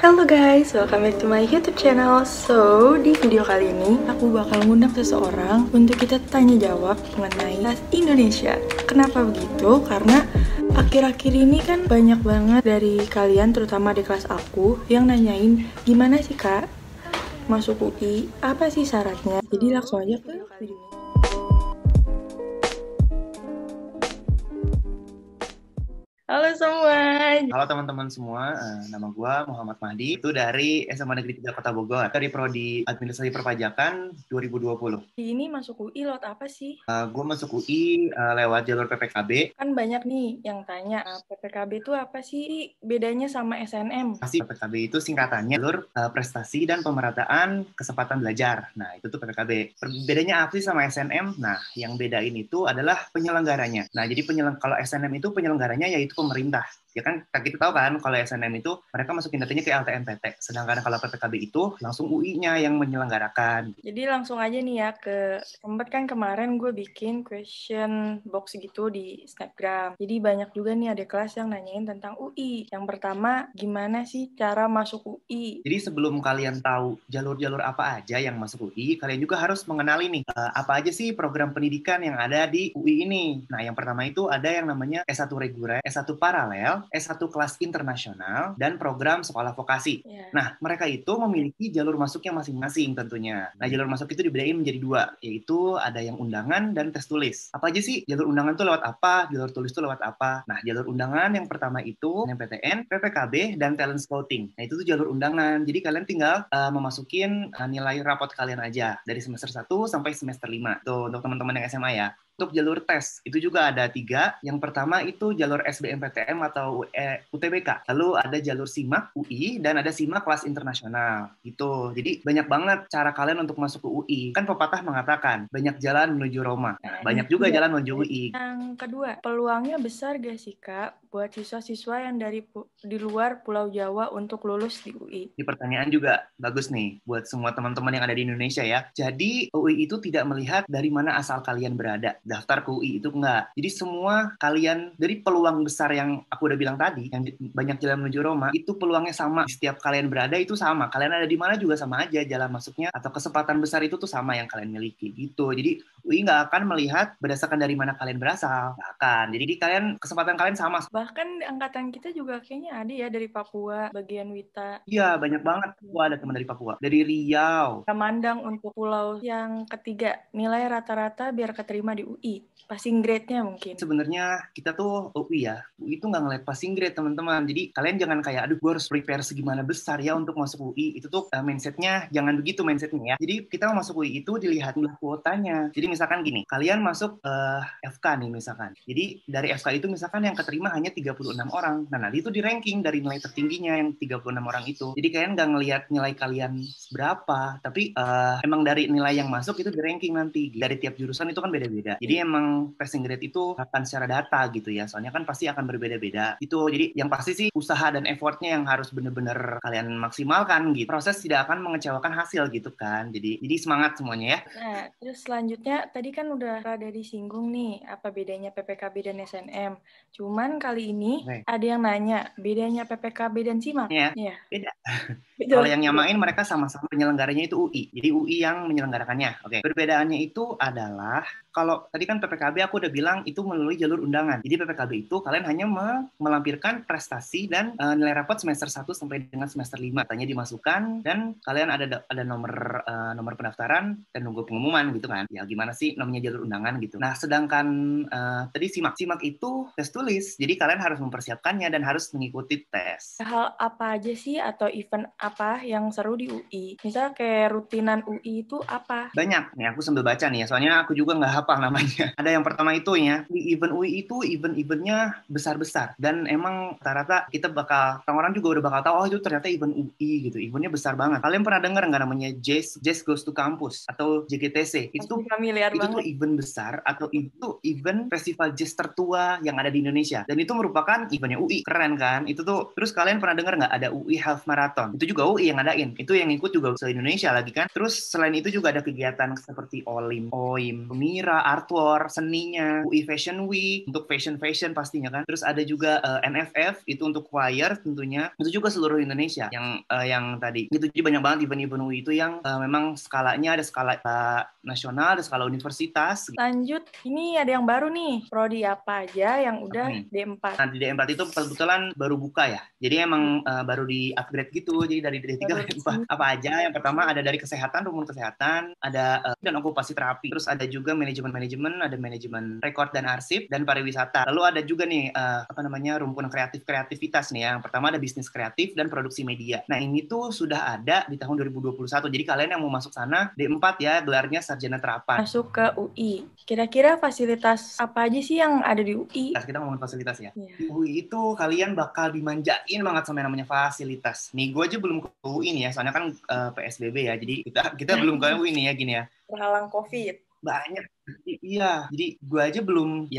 Hello guys, welcome back to my YouTube channel. So, di video kali ini aku bakal ngundang seseorang untuk kita tanya jawab mengenai kelas Indonesia. Kenapa begitu? Karena akhir-akhir ini kan banyak banget dari kalian, terutama di kelas aku, yang nanyain gimana sih kak masuk UI, apa sih syaratnya? Jadi langsung aja ke video ini. Halo semua. Halo teman-teman semua, nama gue Muhammad Mahdi, itu dari SMA Negeri 3 Kota Bogor, dari Prodi Administrasi Perpajakan 2020. Ini masuk UI lewat apa sih? Gue masuk UI lewat jalur PPKB. Kan banyak nih yang tanya, PPKB itu apa sih bedanya sama SNM? Pasti PPKB itu singkatannya jalur prestasi dan pemerataan kesempatan belajar. Nah, itu tuh PPKB. Bedanya apa sih sama SNM? Nah, yang bedain itu adalah penyelenggaranya. Nah, jadi kalau SNM itu penyelenggaranya yaitu pemerintah. Ya kan, kita tahu kan kalau SNM itu mereka masukin datanya ke LTMPT. Sedangkan kalau PPKB itu langsung UI-nya yang menyelenggarakan. Jadi langsung aja nih ya sempat kan kemarin gue bikin question box gitu di Instagram. Jadi banyak juga nih ada kelas yang nanyain tentang UI. Yang pertama, gimana sih cara masuk UI? Jadi sebelum kalian tahu jalur-jalur apa aja yang masuk UI, kalian juga harus mengenali nih apa aja sih program pendidikan yang ada di UI ini. Nah, yang pertama itu ada yang namanya S1 reguler, S1 paralel, S1 kelas internasional, dan program sekolah vokasi. Ya. Nah, mereka itu memiliki jalur masuknya masing-masing tentunya. Nah, jalur masuk itu dibedain menjadi dua, yaitu ada yang undangan dan tes tulis. Apa aja sih jalur undangan itu lewat apa, jalur tulis itu lewat apa? Nah, jalur undangan yang pertama itu NMPTN, PPKB, dan talent scouting. Nah, itu tuh jalur undangan. Jadi kalian tinggal memasukin nilai rapot kalian aja dari semester 1 sampai semester 5. Tuh, untuk teman-teman yang SMA ya. Untuk jalur tes, itu juga ada 3. Yang pertama itu jalur SBMPTN atau UTBK. Lalu ada jalur SIMAK UI dan ada SIMAK kelas internasional. Gitu. Jadi banyak banget cara kalian untuk masuk ke UI. Kan pepatah mengatakan, banyak jalan menuju Roma. Nah, banyak juga jalan menuju UI. Yang kedua, peluangnya besar gak sih kak buat siswa-siswa yang di luar Pulau Jawa untuk lulus di UI? Di pertanyaan juga bagus nih buat semua teman-teman yang ada di Indonesia ya. Jadi UI itu tidak melihat dari mana asal kalian berada. Daftar ke UI itu enggak. Jadi semua kalian dari peluang besar yang aku udah bilang tadi, yang banyak jalan menuju Roma, itu peluangnya sama. Setiap kalian berada itu sama. Kalian ada di mana juga sama aja jalan masuknya atau kesempatan besar itu tuh sama yang kalian miliki gitu. Jadi UI nggak akan melihat berdasarkan dari mana kalian berasal. Nggak akan. Jadi kalian kesempatan kalian sama. Bahkan angkatan kita juga kayaknya ada ya dari Papua, bagian Wita. Iya, banyak banget. Wah, ada teman dari Papua. Dari Riau. Mandang untuk pulau yang ketiga, nilai rata-rata biar keterima di UI. Passing grade-nya mungkin. Sebenarnya kita tuh UI ya, UI itu nggak ngeliat passing grade teman-teman. Jadi kalian jangan kayak, aduh gue harus prepare segimana besar ya untuk masuk UI. Itu tuh mindsetnya, jangan begitu mindsetnya ya. Jadi kita mau masuk UI itu dilihat jumlah kuotanya. Jadi misalkan gini, kalian masuk FK nih misalkan. Jadi dari FK itu misalkan yang keterima hanya 36 orang. Nah nanti itu di ranking dari nilai tertingginya yang 36 orang itu. Jadi kalian nggak ngelihat nilai kalian berapa, tapi emang dari nilai yang masuk itu di ranking nanti. Dari tiap jurusan itu kan beda-beda. Jadi emang passing grade itu akan secara data gitu ya, soalnya kan pasti akan berbeda-beda itu. Jadi yang pasti sih usaha dan effortnya yang harus bener-bener kalian maksimalkan gitu. Proses tidak akan mengecewakan hasil gitu kan. Jadi semangat semuanya ya. Nah, terus selanjutnya tadi kan udah rada disinggung nih apa bedanya PPKB dan SNM. Cuman kali ini ada yang nanya bedanya PPKB dan SIMAK. Ya, beda. Kalau yang nyamain mereka sama-sama penyelenggaranya itu UI. Jadi UI yang menyelenggarakannya. Oke. Perbedaannya itu adalah kalau tadi kan PPKB aku udah bilang itu melalui jalur undangan. Jadi PPKB itu kalian hanya melampirkan prestasi dan nilai rapot semester 1 sampai dengan semester 5. Katanya dimasukkan dan kalian ada nomor pendaftaran dan nunggu pengumuman gitu kan. Ya gimana sih namanya jalur undangan gitu. Nah, sedangkan tadi SIMAK. SIMAK itu tes tulis. Jadi kalian harus mempersiapkannya dan harus mengikuti tes. Hal apa aja sih atau event apa yang seru di UI? Misal kayak rutinan UI itu apa? Banyak. Nih aku sambil baca nih ya, soalnya aku juga nggak hafal namanya. Ada yang pertama itu ya, di event UI itu event-eventnya besar-besar. Dan emang rata-rata kita orang-orang juga udah bakal tahu, oh itu ternyata event UI gitu. Eventnya besar banget. Kalian pernah dengar nggak namanya Jazz Goes to Campus atau JGTC? Itu tuh event besar atau itu event festival jazz tertua yang ada di Indonesia. Dan itu merupakan eventnya UI. Keren kan? Itu tuh, terus kalian pernah dengar nggak ada UI Half Marathon? Itu juga UI yang ngadain. Itu yang ikut juga se-Indonesia lagi kan. Terus selain itu juga ada kegiatan seperti OLIM, OIM, Mira, Artwar, seninya, UI Fashion Week untuk fashion pastinya kan. Terus ada juga NFF itu untuk choir tentunya. Itu juga seluruh Indonesia yang tadi. Itu jadi banyak banget event-event UI itu yang memang skalanya ada skala nasional, ada skala universitas. Lanjut, ini ada yang baru nih. Prodi apa aja yang udah D4? Nah, di D4 itu kebetulan baru buka ya. Jadi emang baru di-upgrade gitu. Jadi dari D3 ke D4. Apa aja? Yang pertama ada dari kesehatan, rumpun kesehatan, ada dan okupasi terapi. Terus ada juga manajemen, ada manajemen rekor dan arsip, dan pariwisata. Lalu ada juga nih, rumpun kreativitas nih. Yang pertama ada bisnis kreatif dan produksi media. Nah, ini tuh sudah ada di tahun 2021. Jadi kalian yang mau masuk sana, D4 ya, gelarnya sarjana terapan. Masuk ke UI. Kira-kira fasilitas apa aja sih yang ada di UI? Kita ngomongin fasilitas ya. Di UI itu kalian bakal dimanjain banget sama yang namanya fasilitas. Nih, gue aja belum ke UI nih ya, soalnya kan PSBB ya. Jadi kita belum ke UI nih ya, gini ya. Terhalang COVID. Banyak. Iya, jadi gue aja belum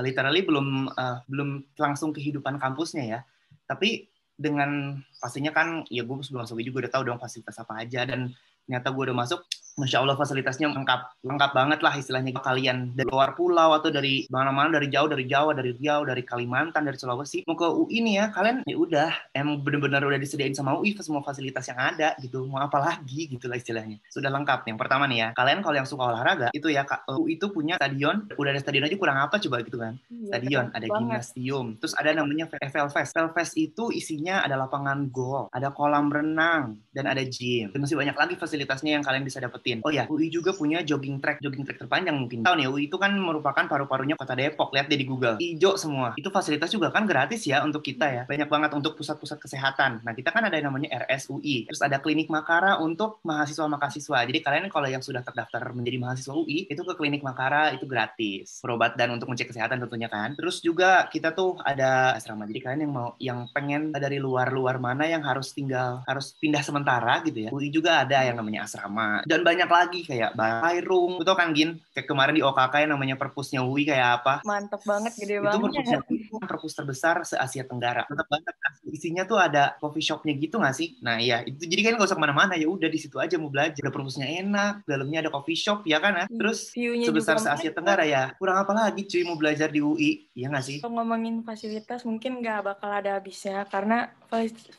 literally belum langsung kehidupan kampusnya ya. Tapi dengan pastinya kan ya gue sebelum masuk juga udah tahu dong fasilitas apa aja, dan ternyata gue udah masuk, Masya Allah fasilitasnya lengkap banget lah istilahnya. Kalian dari luar pulau atau dari mana-mana, dari jauh, dari Jawa, dari Riau, dari Kalimantan, dari Sulawesi, mau ke UI nih ya, kalian ya udah emang benar-benar udah disediain sama UI semua fasilitas yang ada gitu. Mau apa lagi gitu lah istilahnya. Sudah lengkap. Yang pertama nih ya, kalian kalau yang suka olahraga itu ya, UI itu punya stadion. Udah ada stadion aja kurang apa coba gitu kan. Stadion, ada gimnasium. Terus ada namanya Velfest. Velfest itu isinya ada lapangan golf, ada kolam renang, dan ada gym. Dan masih banyak lagi fasilitasnya yang kalian bisa dapetin. Oh ya, UI juga punya jogging track terpanjang mungkin. Tahu nih, UI itu kan merupakan paru-parunya Kota Depok. Lihat deh di Google. Hijau semua. Itu fasilitas juga kan gratis ya untuk kita ya. Banyak banget untuk pusat-pusat kesehatan. Nah, kita kan ada yang namanya RSUI. Terus ada klinik Makara untuk mahasiswa-mahasiswa. Jadi kalian kalau yang sudah terdaftar menjadi mahasiswa UI, itu ke klinik Makara itu gratis. Berobat dan untuk ngecek kesehatan tentunya kan. Terus juga kita tuh ada asrama. Jadi kalian yang pengen dari luar mana yang harus pindah sementara gitu ya. UI juga ada yang namanya asrama. Dan banyak lagi kayak Bayrung. Itu kan Gin, kayak kemarin di OKK yang namanya perpusnya UI kayak apa. Mantep banget, gede itu banget. Itu perpus terbesar se-Asia Tenggara. Mantap banget. Isinya tuh ada coffee shopnya gitu nggak sih? Nah iya, itu jadi kan nggak usah kemana-mana, ya udah di situ aja mau belajar. Udah perpusnya enak, dalamnya ada coffee shop ya kan ya. Terus sebesar se-Asia Tenggara ya. Kurang apa lagi cuy mau belajar di UI? Iya nggak sih? Kalau ngomongin fasilitas mungkin nggak bakal ada habisnya karena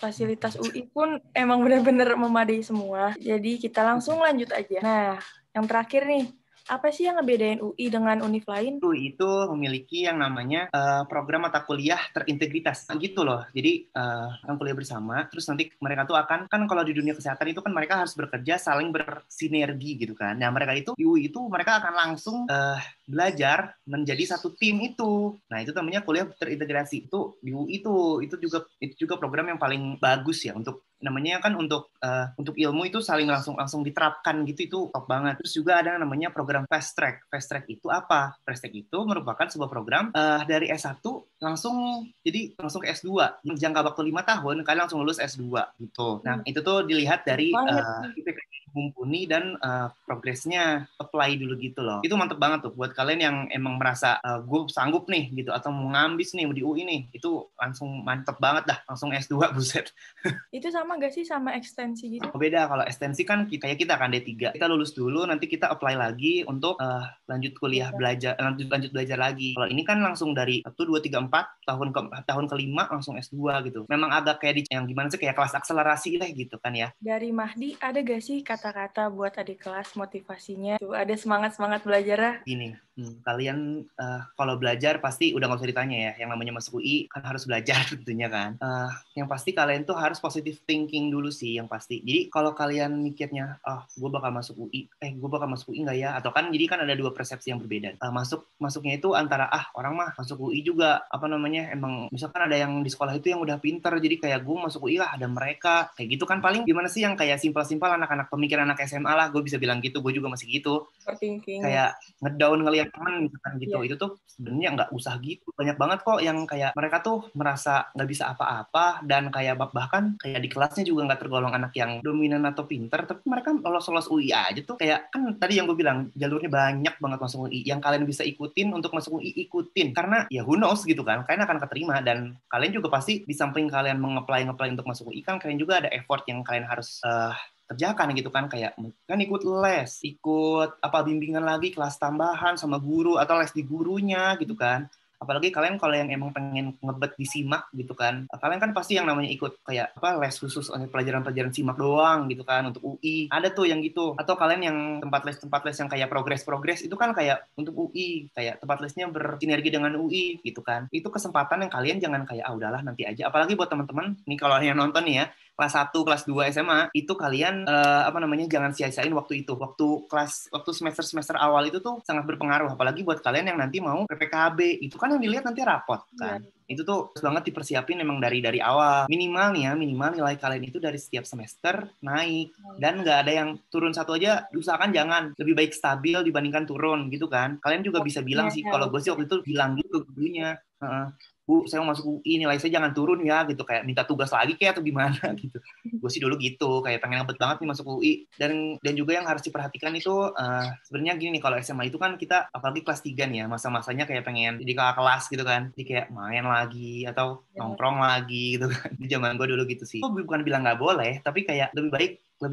fasilitas UI pun emang benar-benar memadai semua. Jadi kita langsung lanjut aja. Nah, yang terakhir nih, apa sih yang ngebedain UI dengan univ lain? UI itu memiliki yang namanya program mata kuliah terintegritas gitu loh. Jadi akan kuliah bersama, terus nanti mereka tuh akan, kan kalau di dunia kesehatan itu kan mereka harus bekerja saling bersinergi gitu kan. Nah mereka itu di UI itu mereka akan langsung belajar menjadi satu tim itu. Nah itu namanya kuliah terintegrasi. Itu di UI itu juga program yang paling bagus ya untuk namanya kan untuk ilmu itu saling langsung diterapkan gitu, itu top banget. Terus juga ada namanya program fast track. Fast track itu apa? Fast track itu merupakan sebuah program dari S1 langsung ke S2. Jangka waktu 5 tahun kalian langsung lulus S2 gitu. Nah, itu tuh dilihat dari mumpuni dan progresnya, apply dulu gitu loh. Itu mantep banget tuh buat kalian yang emang merasa gue sanggup nih gitu atau mau ngambis nih di UI nih, itu langsung mantep banget dah, langsung S2 buset. Itu sama gak sih sama ekstensi gitu? Beda, kalau ekstensi kan kayak kita kan D3. Kita lulus dulu, nanti kita apply lagi untuk lanjut kuliah belajar, lanjut belajar lagi. Kalau ini kan langsung dari 1, 2, 3, 4 tahun kelima langsung S2 gitu. Memang agak kayak yang gimana sih, kayak kelas akselerasi lah gitu kan ya. Dari Mahdi ada gak sih kata-kata buat adik kelas motivasinya? Tuh ada semangat belajarnya? Gini, kalian kalau belajar pasti udah nggak usah ditanya ya. Yang namanya masuk UI kan harus belajar tentunya kan. Yang pasti kalian tuh harus positive thinking dulu sih yang pasti. Jadi kalau kalian mikirnya, gue bakal masuk UI, gue bakal masuk UI nggak ya? Atau kan jadi kan ada dua persepsi yang berbeda. Masuknya itu antara orang mah masuk UI juga emang misalkan ada yang di sekolah itu yang udah pinter, jadi kayak gue masuk UI lah, ada mereka kayak gitu kan. Paling gimana sih yang kayak simpel-simpel anak-anak pemikiran anak SMA lah, gue bisa bilang gitu. Gue juga masih gitu. Overthinking. Kayak ngedown banyak teman misalkan gitu. Iya. Itu tuh sebenarnya nggak usah gitu. Banyak banget kok yang kayak mereka tuh merasa nggak bisa apa-apa dan kayak bahkan kayak di kelasnya juga nggak tergolong anak yang dominan atau pinter, tapi mereka lolos UI aja tuh. Kayak kan tadi yang gue bilang jalurnya banyak banget masuk UI. Yang kalian bisa ikutin untuk masuk UI ikutin karena ya who knows gitu kan. Kalian akan keterima dan kalian juga pasti di samping kalian mengapply untuk masuk UI kan kalian juga ada effort yang kalian harus kerjakan gitu kan, kayak kan ikut les, ikut apa bimbingan lagi, kelas tambahan sama guru atau les di gurunya gitu kan. Apalagi kalian kalau yang emang pengen ngebet di SIMAK gitu kan, kalian kan pasti yang namanya ikut kayak apa les khusus pelajaran-pelajaran SIMAK doang gitu kan untuk UI. Ada tuh yang gitu. Atau kalian yang tempat les yang kayak progres itu kan kayak untuk UI, kayak tempat lesnya bersinergi dengan UI gitu kan. Itu kesempatan yang kalian jangan kayak udahlah nanti aja. Apalagi buat teman-teman nih kalau yang nonton nih ya, kelas 1, kelas 2 SMA, itu kalian jangan sia-siain waktu itu. Waktu semester awal itu tuh sangat berpengaruh, apalagi buat kalian yang nanti mau PPKB. Itu kan yang dilihat nanti rapot kan. Iya. Itu tuh harus banget dipersiapin memang dari awal. Minimal nilai kalian itu dari setiap semester naik. Dan nggak ada yang turun satu aja, diusahakan jangan. Lebih baik stabil dibandingkan turun gitu kan. Kalian juga bisa bilang sih, kalau gue sih waktu itu bilang gitu ke gurunya. Bu, saya mau masuk UI, nilai saya jangan turun ya, gitu. Kayak minta tugas lagi kayak atau gimana gitu. Gue sih dulu gitu, kayak pengen ngebet banget nih masuk UI. Dan juga yang harus diperhatikan itu, sebenarnya gini nih, kalau SMA itu kan kita, apalagi kelas 3 nih ya, masa-masanya kayak pengen jadi kakak kelas gitu kan. Jadi kayak main lagi, atau nongkrong lagi gitu kan. Di zaman gue dulu gitu sih. Gue bukan bilang nggak boleh, tapi kayak lebih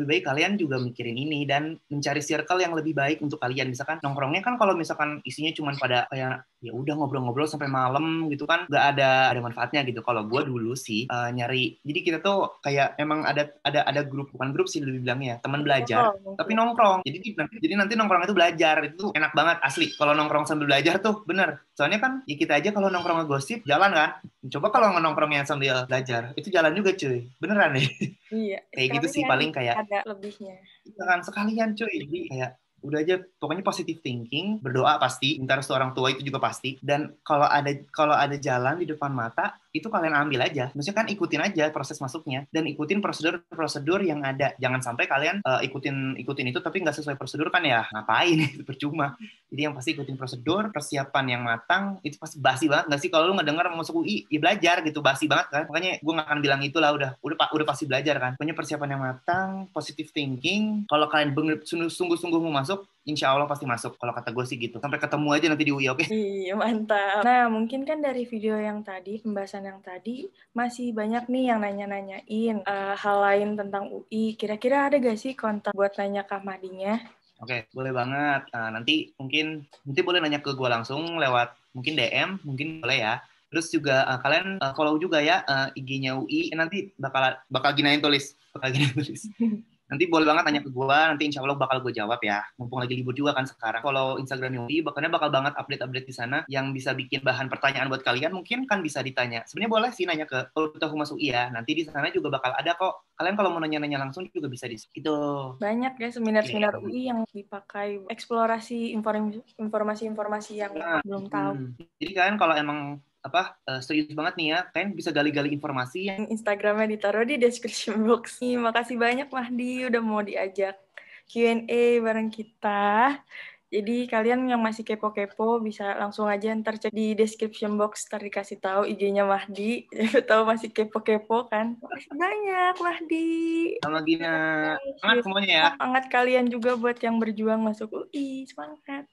baik kalian juga mikirin ini dan mencari circle yang lebih baik untuk kalian. Misalkan nongkrongnya kan kalau misalkan isinya cuma pada kayak ya udah ngobrol-ngobrol sampai malam gitu kan nggak ada manfaatnya gitu. Kalau gue dulu sih nyari, jadi kita tuh kayak emang ada grup, bukan grup sih lebih bilangnya teman belajar tapi nongkrong. Jadi nanti nongkrong itu belajar, itu enak banget asli. Kalau nongkrong sambil belajar tuh bener. Soalnya kan ya kita aja kalau nongkrong ngegosip jalan kan. Coba kalau nongkrongnya sambil belajar itu jalan juga cuy, beneran deh. Iya. Kayak gitu sih paling kayak ada lebihnya. kan sekalian cuy, jadi kayak udah aja pokoknya positive thinking, berdoa pasti, minta restu orang tua itu juga pasti, dan kalau ada jalan di depan mata itu kalian ambil aja. Maksudnya kan ikutin aja proses masuknya dan ikutin prosedur yang ada. Jangan sampai kalian ikutin itu tapi nggak sesuai prosedur kan ya ngapain itu percuma. Jadi yang pasti ikutin prosedur, persiapan yang matang, itu pasti basi banget nggak sih kalau lu ngedenger masuk UI ya belajar gitu, basi banget kan. Makanya gue nggak akan bilang itulah, udah pasti belajar kan. Pokoknya persiapan yang matang, positive thinking. Kalau kalian sungguh-sungguh mau masuk, insya Allah pasti masuk. Kalau kata gue sih gitu. Sampai ketemu aja nanti di UI, oke? Iya, mantap. Nah, mungkin kan dari video yang tadi, pembahasan yang tadi, masih banyak nih yang nanya-nanyain hal lain tentang UI. Kira-kira ada gak sih kontak buat nanya Kak Mahdinya? Oke, boleh banget. Nanti boleh nanya ke gue langsung lewat mungkin DM, mungkin boleh ya. Terus juga kalian follow juga ya IG-nya UI. Nanti bakal ginain tulis. Nanti boleh banget tanya ke gue, nanti insya Allah bakal gue jawab ya. Mumpung lagi libur juga kan sekarang. Kalau Instagram UI, bakal banget update-update di sana yang bisa bikin bahan pertanyaan buat kalian. Mungkin kan bisa ditanya. Sebenarnya boleh sih nanya ke Humas UI ya. Nanti di sana juga bakal ada kok. Kalian kalau mau nanya-nanya langsung juga bisa di situ. Banyak ya seminar-seminar UI yang dipakai eksplorasi informasi-informasi yang belum tahu. Jadi kalian kalau emang serius banget nih ya, kalian bisa gali-gali informasi yang Instagramnya ditaruh di description box. Makasih banyak Mahdi udah mau diajak Q&A bareng kita. Jadi kalian yang masih kepo-kepo bisa langsung aja ntar cek di description box, ntar dikasih tahu IG-nya Mahdi. Tahu masih kepo-kepo kan? Makasih banyak Mahdi. Sama Gina. Semangat semuanya ya. Semangat kalian juga buat yang berjuang masuk UI. Semangat.